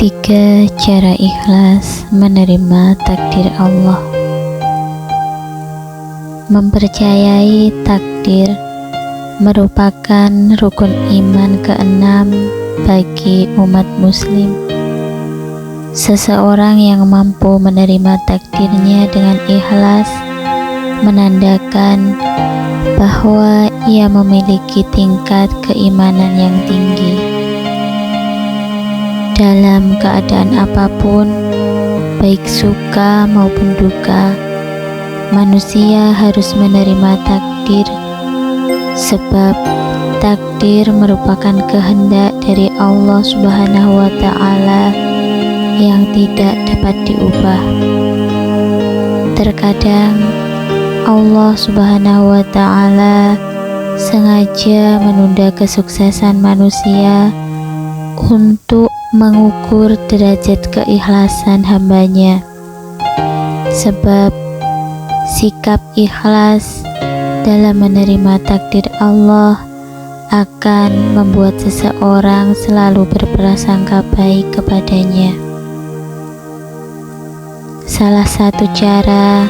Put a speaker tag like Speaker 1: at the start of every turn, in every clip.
Speaker 1: Tiga cara ikhlas menerima takdir Allah. Mempercayai takdir merupakan rukun iman keenam bagi umat muslim. Seseorang yang mampu menerima takdirnya dengan ikhlas menandakan bahwa ia memiliki tingkat keimanan yang tinggi. Dalam keadaan apapun, baik suka maupun duka, manusia harus menerima takdir, sebab takdir merupakan kehendak dari Allah Subhanahu wa Ta'ala yang tidak dapat diubah. Terkadang Allah Subhanahu wa Ta'ala sengaja menunda kesuksesan manusia untuk mengukur derajat keikhlasan hambanya, sebab sikap ikhlas dalam menerima takdir Allah akan membuat seseorang selalu berprasangka baik kepadanya. Salah satu cara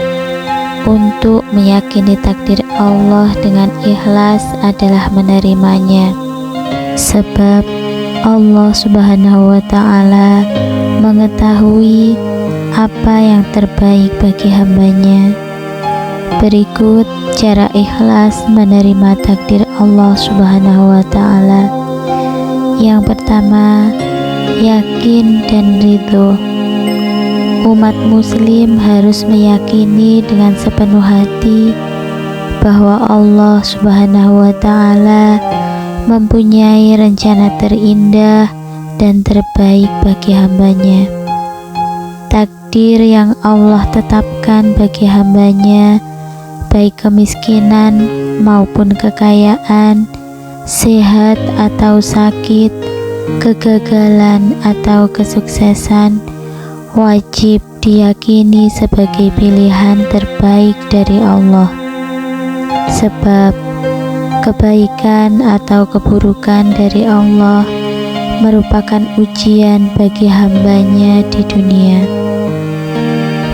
Speaker 1: untuk meyakini takdir Allah dengan ikhlas adalah menerimanya, sebab Allah Subhanahu wa Ta'ala mengetahui apa yang terbaik bagi hambanya. Berikut cara ikhlas menerima takdir Allah Subhanahu wa Ta'ala. Yang pertama, yakin dan ridho. Umat muslim harus meyakini dengan sepenuh hati bahwa Allah Subhanahu wa Ta'ala mempunyai rencana terindah dan terbaik bagi hambanya. Takdir yang Allah tetapkan bagi hambanya, baik kemiskinan maupun kekayaan, sehat atau sakit, kegagalan atau kesuksesan, wajib diyakini sebagai pilihan terbaik dari Allah. Sebab kebaikan atau keburukan dari Allah merupakan ujian bagi hambanya di dunia.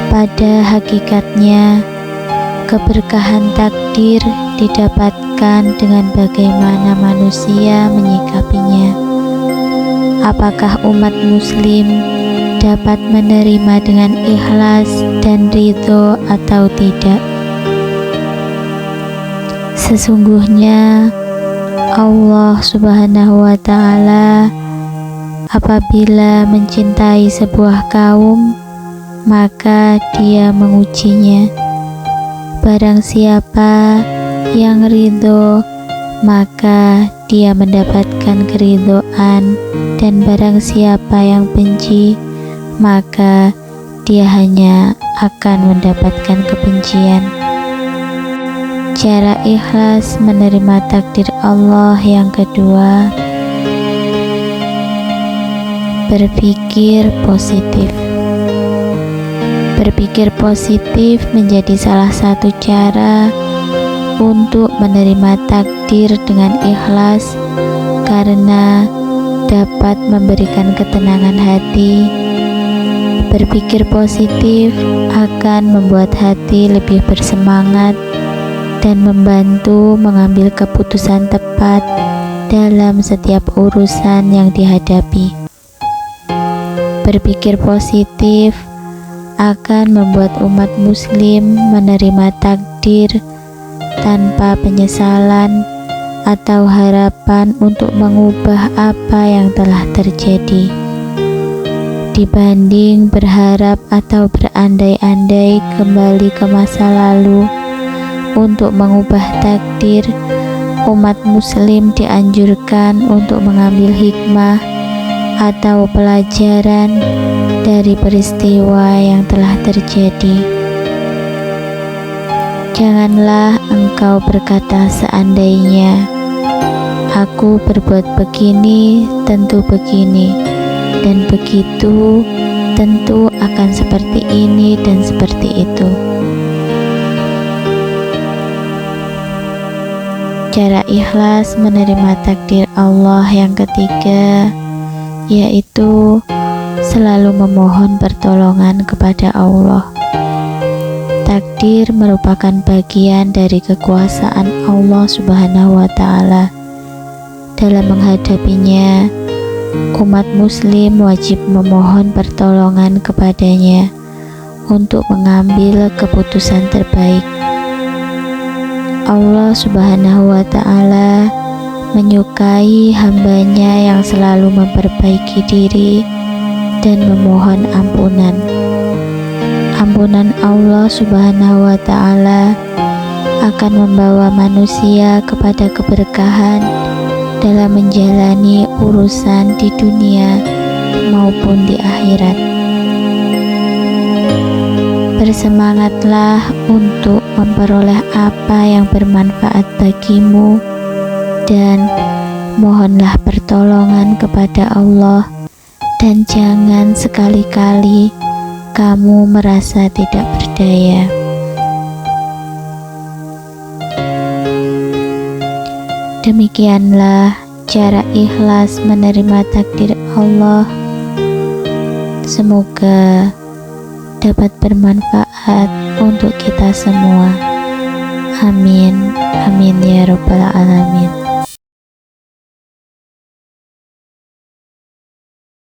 Speaker 1: Pada hakikatnya, keberkahan takdir didapatkan dengan bagaimana manusia menyikapinya. Apakah umat muslim dapat menerima dengan ikhlas dan ridho atau tidak? Sesungguhnya Allah Subhanahu wa Ta'ala apabila mencintai sebuah kaum, maka Dia mengujinya. Barang siapa yang ridho, maka dia mendapatkan keridhoan, dan barang siapa yang benci, maka dia hanya akan mendapatkan kebencian. Cara ikhlas menerima takdir Allah yang kedua, berpikir positif. Berpikir positif menjadi salah satu cara untuk menerima takdir dengan ikhlas, karena dapat memberikan ketenangan hati. Berpikir positif akan membuat hati lebih bersemangat dan membantu mengambil keputusan tepat dalam setiap urusan yang dihadapi. Berpikir positif akan membuat umat muslim menerima takdir tanpa penyesalan atau harapan untuk mengubah apa yang telah terjadi, dibanding berharap atau berandai-andai kembali ke masa lalu. Untuk mengubah takdir, umat muslim dianjurkan untuk mengambil hikmah atau pelajaran dari peristiwa yang telah terjadi. Janganlah engkau berkata seandainya, aku berbuat begini, tentu begini, dan begitu, tentu akan seperti ini dan seperti itu. Cara ikhlas menerima takdir Allah yang ketiga, yaitu selalu memohon pertolongan kepada Allah. Takdir merupakan bagian dari kekuasaan Allah Subhanahu wa Ta'ala. Dalam menghadapinya, umat Muslim wajib memohon pertolongan kepadanya untuk mengambil keputusan terbaik. Allah Subhanahu wa Ta'ala menyukai hambanya yang selalu memperbaiki diri dan memohon ampunan. Ampunan Allah Subhanahu wa Ta'ala akan membawa manusia kepada keberkahan dalam menjalani urusan di dunia maupun di akhirat. Bersemangatlah untuk memperoleh apa yang bermanfaat bagimu dan mohonlah pertolongan kepada Allah, dan jangan sekali-kali kamu merasa tidak berdaya. Demikianlah cara ikhlas menerima takdir Allah. Semoga dapat bermanfaat untuk kita semua. Amin. Amin ya rabbal alamin.